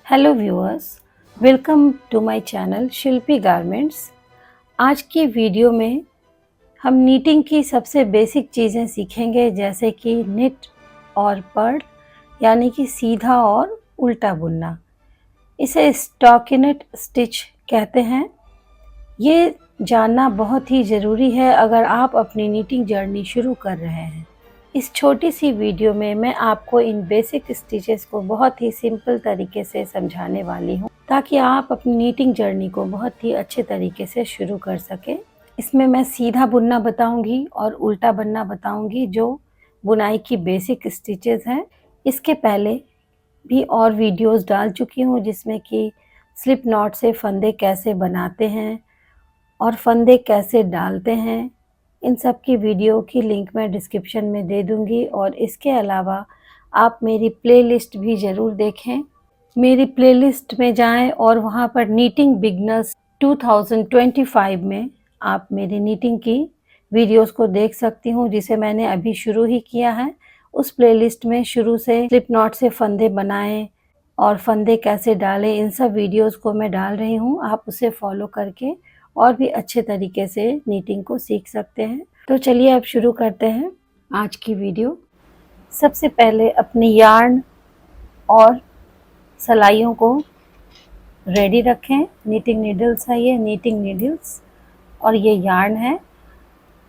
Hello viewers, welcome to my channel Shilpi Garments. आज की video में हम नीटिंग की सबसे बेसिक चीज़ें सीखेंगे, जैसे कि निट और पर्ल यानी कि सीधा और उल्टा बुनना। इसे स्टॉकिनेट स्टिच कहते हैं। ये जानना बहुत ही ज़रूरी है अगर आप अपनी नीटिंग जर्नी शुरू कर रहे हैं। इस छोटी सी वीडियो में मैं आपको इन बेसिक स्टिचेस को बहुत ही सिंपल तरीके से समझाने वाली हूँ, ताकि आप अपनी नीटिंग जर्नी को बहुत ही अच्छे तरीके से शुरू कर सकें। इसमें मैं सीधा बुनना बताऊंगी और उल्टा बुनना बताऊंगी, जो बुनाई की बेसिक स्टिचेस हैं। इसके पहले भी और वीडियोस डाल चुकी हूँ, जिसमें कि स्लिप नॉट से फंदे कैसे बनाते हैं और फंदे कैसे डालते हैं। इन सब की वीडियो की लिंक मैं डिस्क्रिप्शन में दे दूंगी। और इसके अलावा आप मेरी प्लेलिस्ट भी ज़रूर देखें। मेरी प्लेलिस्ट में जाएं और वहां पर नीटिंग बिगनर्स 2025 में आप मेरी नीटिंग की वीडियोस को देख सकती हूँ, जिसे मैंने अभी शुरू ही किया है। उस प्लेलिस्ट में शुरू से स्लिप नॉट से फंदे बनाएं और फंदे कैसे डालें, इन सब वीडियोस को मैं डाल रही हूँ। आप उसे फॉलो करके और भी अच्छे तरीके से नीटिंग को सीख सकते हैं। तो चलिए अब शुरू करते हैं आज की वीडियो। सबसे पहले अपने यार्न और सलाइयों को रेडी रखें। नीटिंग नीडल्स है, ये नीटिंग नीडल्स और ये यार्न है।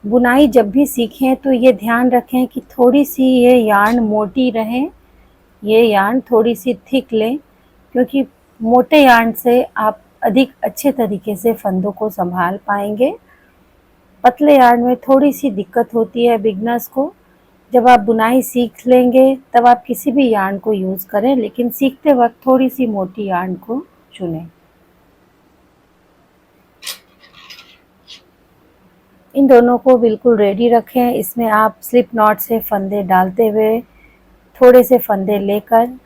बुनाई जब भी सीखें तो ये ध्यान रखें कि थोड़ी सी ये यार्न मोटी रहे, ये यार्न थोड़ी सी थिक लें, क्योंकि मोटे यार्न से आप अधिक अच्छे तरीके से फंदों को संभाल पाएंगे। पतले यार्न में थोड़ी सी दिक्कत होती है बिगनर्स को। जब आप बुनाई सीख लेंगे तब आप किसी भी यार्न को यूज़ करें, लेकिन सीखते वक्त थोड़ी सी मोटी यार्न को चुनें। इन दोनों को बिल्कुल रेडी रखें। इसमें आप स्लिप नॉट से फंदे डालते हुए थोड़े से फंदे लेकर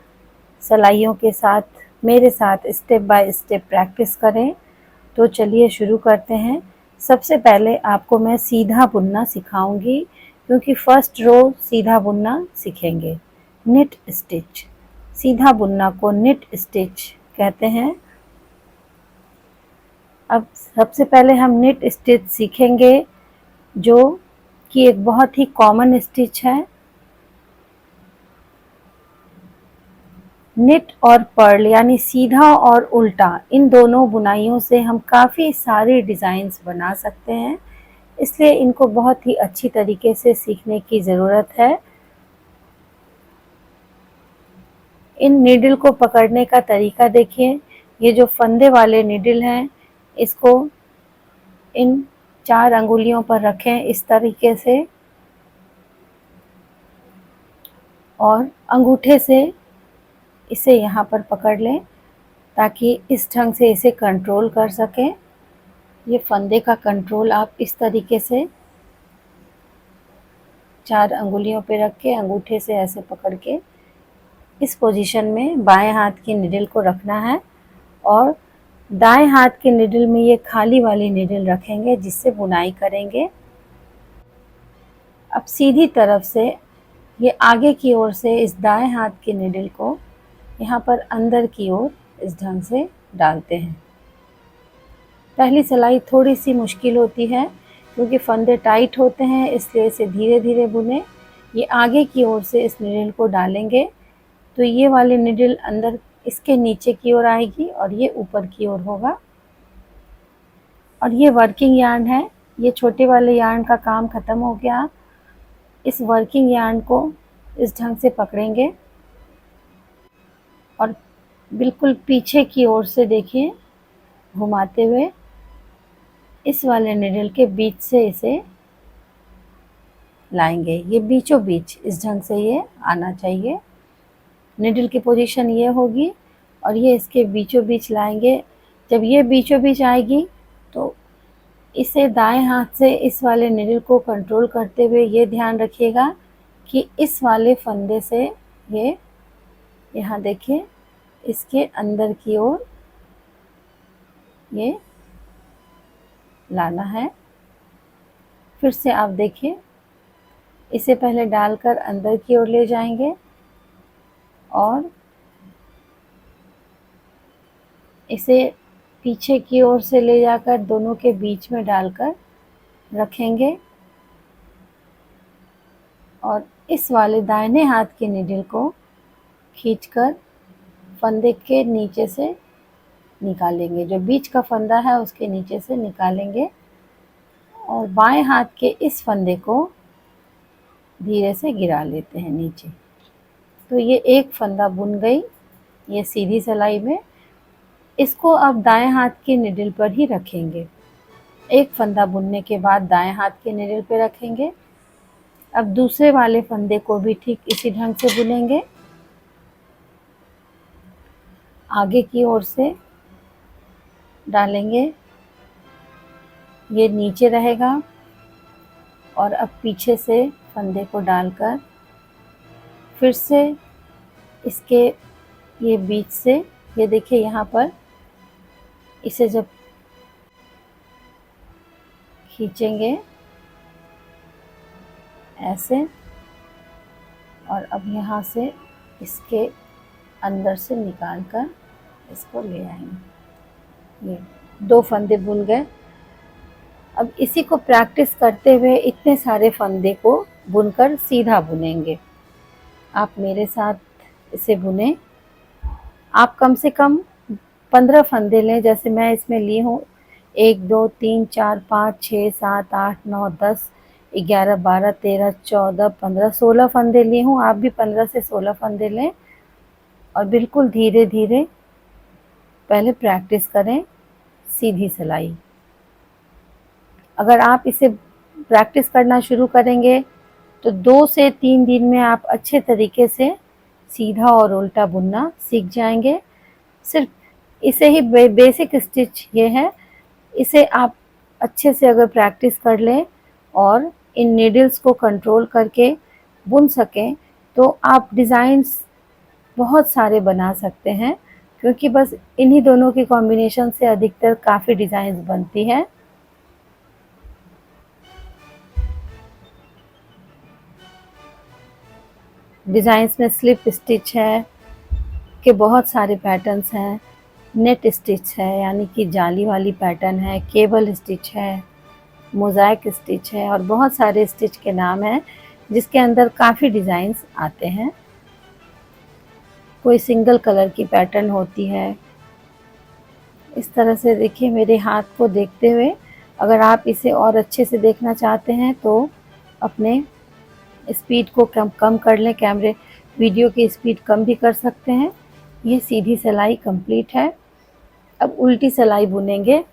सलाइयों के साथ मेरे साथ स्टेप बाय स्टेप प्रैक्टिस करें। तो चलिए शुरू करते हैं। सबसे पहले आपको मैं सीधा बुनना सिखाऊंगी, क्योंकि फर्स्ट रो सीधा बुनना सीखेंगे। निट स्टिच, सीधा बुनना को निट स्टिच कहते हैं। अब सबसे पहले हम निट स्टिच सीखेंगे, जो कि एक बहुत ही कॉमन स्टिच है। निट और पर्ल यानी सीधा और उल्टा, इन दोनों बुनाइयों से हम काफ़ी सारे डिज़ाइंस बना सकते हैं, इसलिए इनको बहुत ही अच्छी तरीके से सीखने की ज़रूरत है। इन नीडल को पकड़ने का तरीका देखिए। ये जो फंदे वाले नीडल हैं, इसको इन 4 अंगुलियों पर रखें इस तरीके से, और अंगूठे से इसे यहाँ पर पकड़ लें, ताकि इस ढंग से इसे कंट्रोल कर सकें। ये फंदे का कंट्रोल आप इस तरीके से 4 अंगुलियों पे रख के अंगूठे से ऐसे पकड़ के इस पोजीशन में बाएं हाथ की निडल को रखना है, और दाएं हाथ के निडल में ये खाली वाली निडल रखेंगे, जिससे बुनाई करेंगे। अब सीधी तरफ से ये आगे की ओर से इस दाएं हाथ के निडल को यहाँ पर अंदर की ओर इस ढंग से डालते हैं। पहली सिलाई थोड़ी सी मुश्किल होती है, क्योंकि फंदे टाइट होते हैं, इसलिए इसे धीरे धीरे बुने। ये आगे की ओर से इस निडल को डालेंगे तो ये वाली निडल अंदर इसके नीचे की ओर आएगी और ये ऊपर की ओर होगा। और ये वर्किंग यार्न है, ये छोटे वाले यार्न का काम ख़त्म हो गया। इस वर्किंग यार्न को इस ढंग से पकड़ेंगे और बिल्कुल पीछे की ओर से देखिए घुमाते हुए इस वाले निडल के बीच से इसे लाएंगे। ये बीचों बीच इस ढंग से ये आना चाहिए। निडल की पोजीशन ये होगी और ये इसके बीचों बीच लाएंगे। जब ये बीचों बीच आएगी तो इसे दाएं हाथ से इस वाले निडल को कंट्रोल करते हुए ये ध्यान रखिएगा कि इस वाले फंदे से ये यहाँ देखिए इसके अंदर की ओर ये लाना है। फिर से आप देखिए, इसे पहले डालकर अंदर की ओर ले जाएंगे और इसे पीछे की ओर से ले जाकर दोनों के बीच में डालकर रखेंगे और इस वाले दाहिने हाथ की नीडल को खींचकर फंदे के नीचे से निकालेंगे, जो बीच का फंदा है उसके नीचे से निकालेंगे और बाएं हाथ के इस फंदे को धीरे से गिरा लेते हैं नीचे। तो ये एक फंदा बुन गई ये सीधी सिलाई में। इसको अब दाएं हाथ की नीडल पर ही रखेंगे। एक फंदा बुनने के बाद दाएं हाथ के नीडल पे रखेंगे। अब दूसरे वाले फंदे को भी ठीक इसी ढंग से बुनेंगे। आगे की ओर से डालेंगे, ये नीचे रहेगा और अब पीछे से फंदे को डालकर फिर से इसके ये बीच से, ये देखिए यहाँ पर, इसे जब खींचेंगे ऐसे और अब यहाँ से इसके अंदर से निकाल कर इसको ले आएंगे। ये 2 फंदे बुन गए। अब इसी को प्रैक्टिस करते हुए इतने सारे फंदे को बुनकर सीधा बुनेंगे। आप मेरे साथ इसे बुने। आप कम से कम 15 फंदे लें, जैसे मैं इसमें ली हूँ 1 2 3 4 5 6 7 8 9 10 11 12 13 14 15 16 फंदे ली हूँ। आप भी 15 से 16 फंदे लें और बिल्कुल धीरे धीरे पहले प्रैक्टिस करें सीधी सिलाई। अगर आप इसे प्रैक्टिस करना शुरू करेंगे तो 2 से 3 दिन में आप अच्छे तरीके से सीधा और उल्टा बुनना सीख जाएंगे। सिर्फ इसे ही बेसिक स्टिच ये है, इसे आप अच्छे से अगर प्रैक्टिस कर लें और इन नीडल्स को कंट्रोल करके बुन सकें तो आप डिज़ाइंस बहुत सारे बना सकते हैं, क्योंकि बस इन्हीं दोनों की कॉम्बिनेशन से अधिकतर काफ़ी डिज़ाइंस बनती है। डिज़ाइंस में स्लिप स्टिच है के बहुत सारे पैटर्न्स हैं, नेट स्टिच है यानी कि जाली वाली पैटर्न है, केबल स्टिच है, मोज़ाइक स्टिच है और बहुत सारे स्टिच के नाम हैं जिसके अंदर काफ़ी डिज़ाइंस आते हैं। कोई सिंगल कलर की पैटर्न होती है। इस तरह से देखिए मेरे हाथ को देखते हुए, अगर आप इसे और अच्छे से देखना चाहते हैं तो अपने स्पीड को कम कर लें, वीडियो की स्पीड कम भी कर सकते हैं। ये सीधी सिलाई कंप्लीट है। अब उल्टी सिलाई बुनेंगे।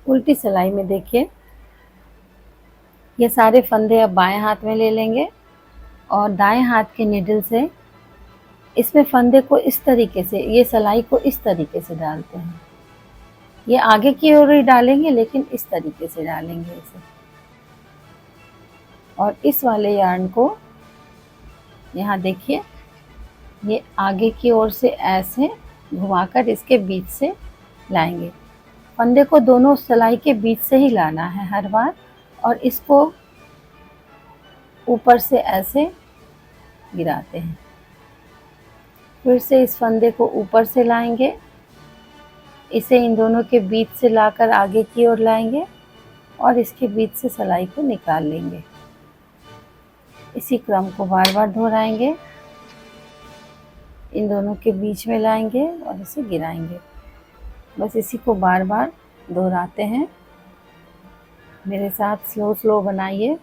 उल्टी सिलाई में देखिए ये सारे फंदे अब बाएं हाथ में ले लेंगे और दाएं हाथ के नीडल से इसमें फंदे को इस तरीके से, ये सिलाई को इस तरीके से डालते हैं। ये आगे की ओर ही डालेंगे लेकिन इस तरीके से डालेंगे इसे, और इस वाले यार्न को यहाँ देखिए ये आगे की ओर से ऐसे घुमाकर इसके बीच से लाएंगे। फंदे को दोनों सिलाई के बीच से ही लाना है हर बार और इसको ऊपर से ऐसे गिराते हैं। फिर से इस फंदे को ऊपर से लाएंगे, इसे इन दोनों के बीच से लाकर आगे की ओर लाएंगे और इसके बीच से सिलाई को निकाल लेंगे। इसी क्रम को बार बार दोहराएंगे। इन दोनों के बीच में लाएंगे और इसे गिराएंगे। बस इसी को बार बार दोहराते हैं। मेरे साथ स्लो स्लो बनाइए।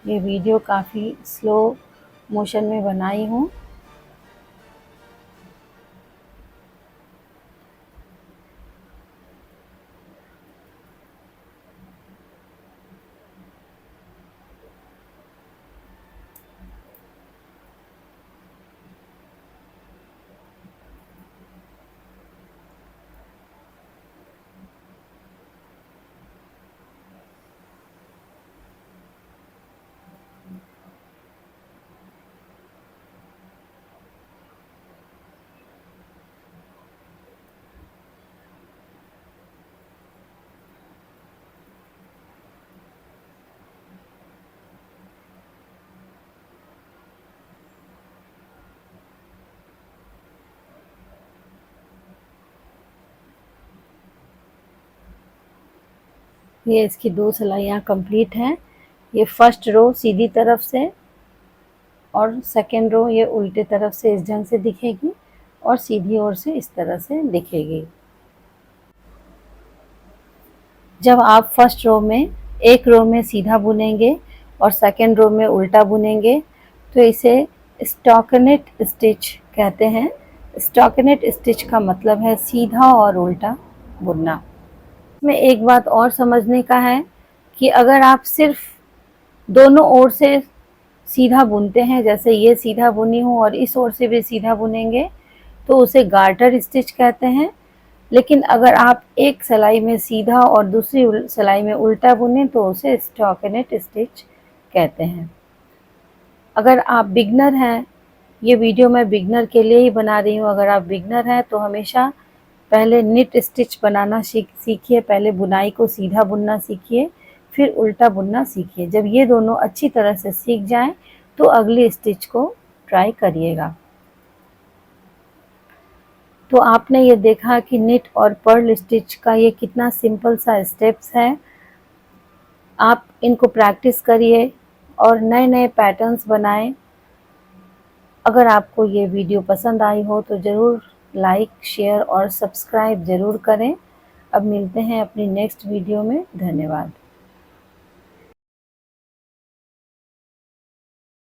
ये वीडियो काफ़ी स्लो मोशन में बनाई हूँ। ये इसकी 2 सिलाइयाँ कंप्लीट हैं। ये फर्स्ट रो सीधी तरफ से और सेकेंड रो ये उल्टे तरफ से इस ढंग से दिखेगी और सीधी ओर से इस तरह से दिखेगी। जब आप फर्स्ट रो में एक रो में सीधा बुनेंगे और सेकेंड रो में उल्टा बुनेंगे तो इसे स्टॉकिनेट स्टिच कहते हैं। स्टॉकिनेट स्टिच का मतलब है सीधा और उल्टा बुनना। में एक बात और समझने का है कि अगर आप सिर्फ दोनों ओर से सीधा बुनते हैं, जैसे ये सीधा बुनी हूँ और इस ओर से भी सीधा बुनेंगे तो उसे गार्टर स्टिच कहते हैं। लेकिन अगर आप एक सिलाई में सीधा और दूसरी सिलाई में उल्टा बुने तो उसे स्टॉकिनेट स्टिच कहते हैं। अगर आप बिगनर हैं, ये वीडियो मैं बिगनर के लिए ही बना रही हूँ, अगर आप बिगनर हैं तो हमेशा पहले निट स्टिच बनाना सीखिए। पहले बुनाई को सीधा बुनना सीखिए, फिर उल्टा बुनना सीखिए। जब ये दोनों अच्छी तरह से सीख जाएं तो अगली स्टिच को ट्राई करिएगा। तो आपने ये देखा कि निट और पर्ल स्टिच का ये कितना सिंपल सा स्टेप्स है। आप इनको प्रैक्टिस करिए और नए नए पैटर्न्स बनाएं। अगर आपको ये वीडियो पसंद आई हो तो ज़रूर लाइक, शेयर और सब्सक्राइब ज़रूर करें। अब मिलते हैं अपनी नेक्स्ट वीडियो में। धन्यवाद।